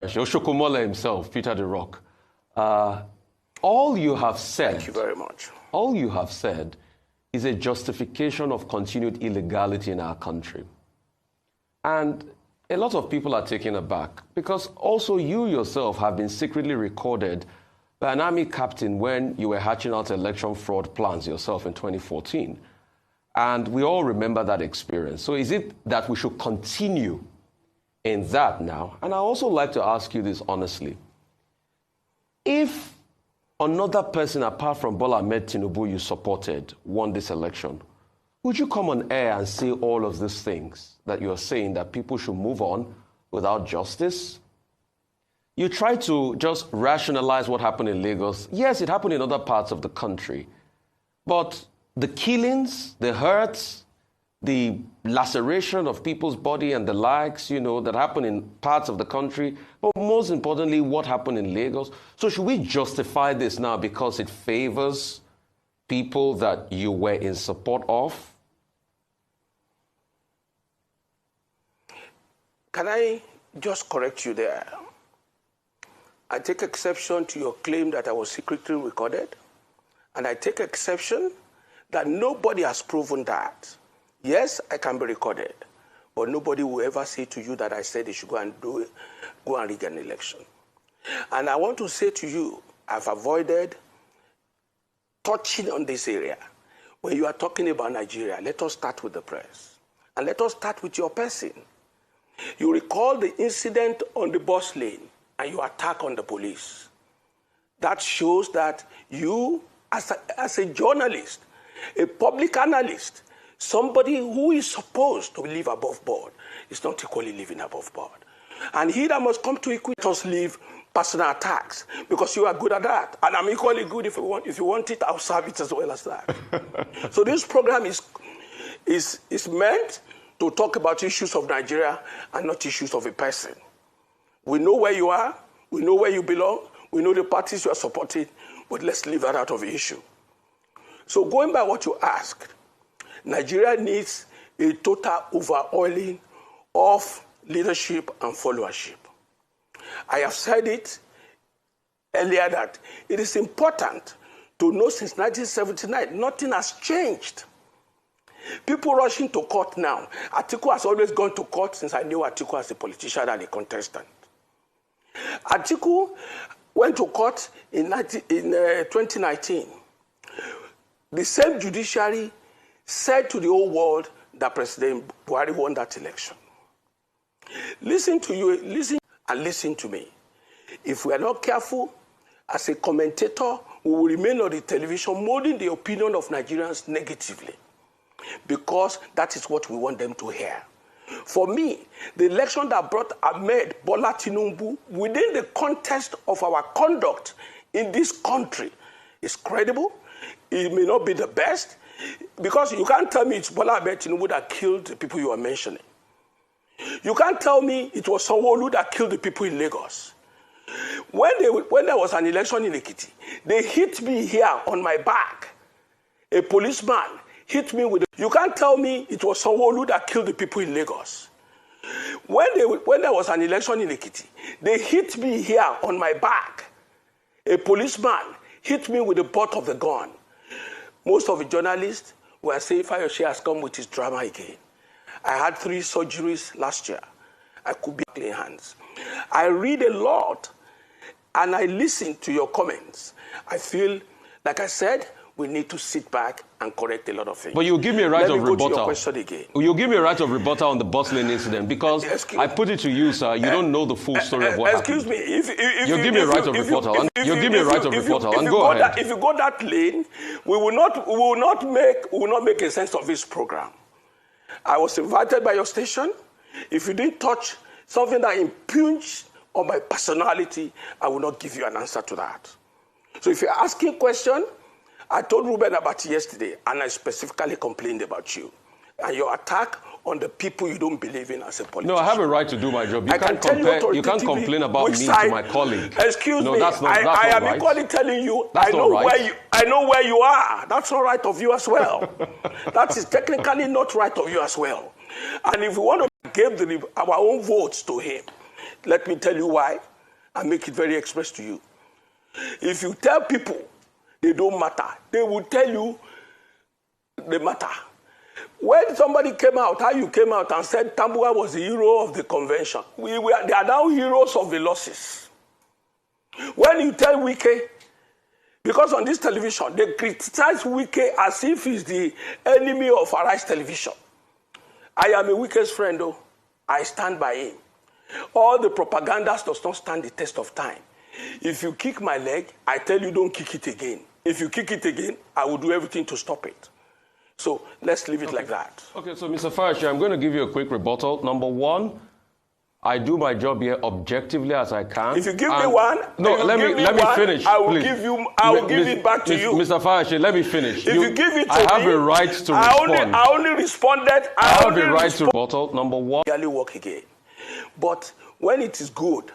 Oshokomola himself, Peter the Rock. All you have said... Thank you very much. All you have said is a justification of continued illegality in our country. And a lot of people are taken aback because also you yourself have been secretly recorded by an army captain when you were hatching out election fraud plans yourself in 2014. And we all remember that experience. So is it that we should continue in that now? And I also like to ask you this honestly. If another person apart from Bola Ahmed Tinubu you supported won this election, would you come on air and say all of these things that you're saying, that people should move on without justice? You try to just rationalize what happened in Lagos. Yes, it happened in other parts of the country. But the killings, the hurts, the laceration of people's body and the likes, that happened in parts of the country, but most importantly, what happened in Lagos. So should we justify this now because it favors people that you were in support of? Can I just correct you there? I take exception to your claim that I was secretly recorded, and I take exception that nobody has proven that. Yes, I can be recorded, but nobody will ever say to you that I said they should go and rig an election. And I want to say to you, I've avoided touching on this area. When you are talking about Nigeria, let us start with the press. And let us start with your person. You recall the incident on the bus lane and you attack on the police. That shows that you, as a journalist, a public analyst, somebody who is supposed to live above board, is not equally living above board. And he that must come to equity, let us leave personal attacks, because you are good at that. And I'm equally good. If you want it, I'll serve it as well as that. So this program is meant to talk about issues of Nigeria and not issues of a person. We know where you are, we know where you belong, we know the parties you are supporting, but let's leave that out of the issue. So going by what you asked, Nigeria needs a total overhauling of leadership and followership. I have said it earlier that it is important to know since 1979, nothing has changed. People rushing to court now. Atiku has always gone to court since I knew Atiku as a politician and a contestant. Atiku went to court in 2019. The same judiciary said to the whole world that President Buhari won that election. Listen to me. If we are not careful, as a commentator, we will remain on the television molding the opinion of Nigerians negatively, because that is what we want them to hear. For me, the election that brought Ahmed Bola Tinubu within the context of our conduct in this country is credible. It may not be the best, because you can't tell me it's Bola Ahmed Tinubu that killed the people you are mentioning. You can't tell me it was Sanwo-Olu that killed the people in Lagos. When there was an election in Ekiti, they hit me here on my back. A policeman hit me with you can't tell me it was Sanwo-Olu that killed the people in Lagos. When there was an election in Ekiti, they hit me here on my back. A policeman hit me with the butt of the gun. Most of the journalists were saying Fayose has come with his drama again. I had 3 surgeries last year. I could be clean hands. I read a lot and I listen to your comments. I feel, like I said, we need to sit back and correct a lot of things. But you give me a right of rebuttal. Let me go to your question again. You give me a right of rebuttal on the bus lane incident, because I put it to you, sir, you don't know the full story of what happened. Excuse me. If you give me a right of rebuttal. You give me a right of rebuttal, and go ahead. If you go that lane, we will not make a sense of this program. I was invited by your station. If you didn't touch something that impugns on my personality, I will not give you an answer to that. So if you're asking a question, I told Ruben about it yesterday, and I specifically complained about you and your attack on the people you don't believe in as a politician. No, I have a right to do my job. You can't complain about me to my colleague. Excuse me. That's not I am right. Equally telling you, I know where you are. That's not right of you as well. That is technically not right of you as well. And if we want to give our own votes to him, let me tell you why. and make it very express to you. If you tell people they don't matter, they will tell you they matter. When somebody came out, how you came out and said Tambuwa was the hero of the convention, they are now heroes of the losses. When you tell Wike, because on this television, they criticize Wike as if he's the enemy of Arise Television. I am a Wike's friend, though. I stand by him. All the propaganda does not stand the test of time. If you kick my leg, I tell you don't kick it again. If you kick it again, I will do everything to stop it. So let's leave it like that. Okay, so Mr. Fayose, I'm going to give you a quick rebuttal. Number one, I do my job here objectively as I can. If you give me one, no, let me finish. I will please. give it back to you. Mr. Fayose, let me finish. If you give it to me, I have a right to respond. I only responded. I have a right to rebuttal. Number one. Barely work again. But when it is good,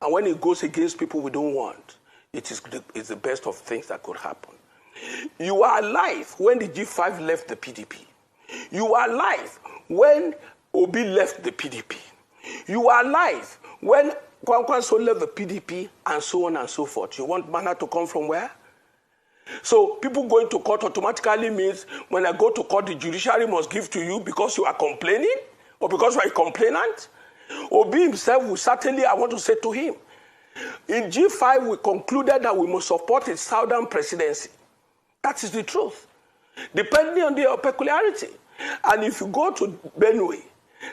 and when it goes against people we don't want, it's the best of things that could happen. You are alive when the G5 left the PDP. You are alive when Obi left the PDP. You are alive when Kwankwaso left the PDP, and so on and so forth. You want manna to come from where? So people going to court automatically means when I go to court, the judiciary must give to you because you are complaining or because you are a complainant. Obi himself will certainly, I want to say to him, in G5 we concluded that we must support a southern presidency. That is the truth, depending on their peculiarity. And if you go to Benue,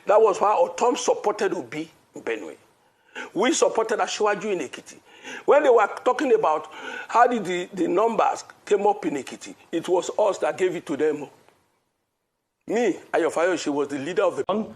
that was why Otom supported Obi in Benue. We supported Ashwaju in Ekiti. When they were talking about how did the numbers came up in Ekiti, it was us that gave it to them. Me, Fayose, was the leader of the...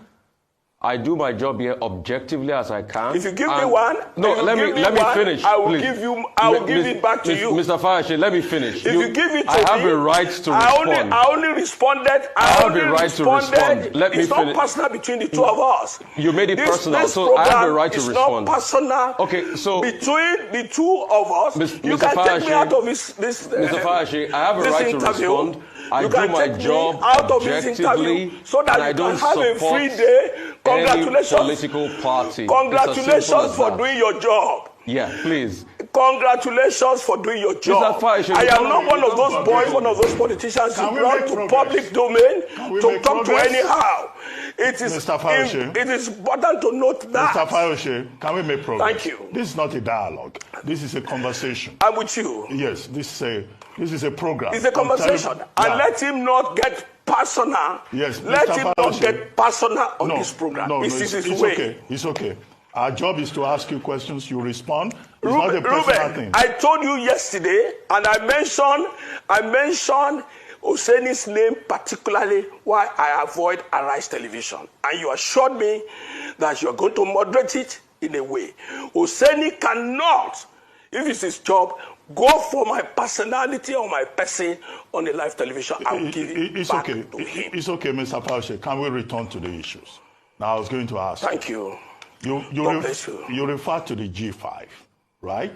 I do my job here objectively as I can. If you give me one, let me finish. I will give it back to you. Mr. Fayose, let me finish. If you give it to me, I have a right to respond. I only responded. I have a right to respond. Let me finish. It's not personal between the two of us. You made it personal, so I have a right to respond. It's not personal. Okay, so between the two of us, you can take me out of this. Mr. Fayose, I have a right to respond. I do my job objectively, so that I don't have a free day. Congratulations. Any political party. Congratulations for doing your job. Yeah, please. Congratulations for doing your job. I am not one of those boys, one of those politicians who run to public domain to talk to anyhow. It is important to note that. Mr. Fayose, can we make progress? Thank you. This is not a dialogue. This is a conversation. I'm with you. Yes, this is a program. It's a conversation. And let him not get personal. Yes, let Mr. him Fayose, not get personal on this program. No, it's okay. It's okay. Our job is to ask you questions. You respond. It's not a personal thing. I told you yesterday, and I mentioned Oseni's name particularly why I avoid Arise Television. And you assured me that you are going to moderate it in a way. Oseni cannot, if it's his job, go for my personality or my person on the live television. I will give it back to him. It's okay, Mr. Fayose. Can we return to the issues? Now, I was going to ask. Thank you. You refer to the G5, right?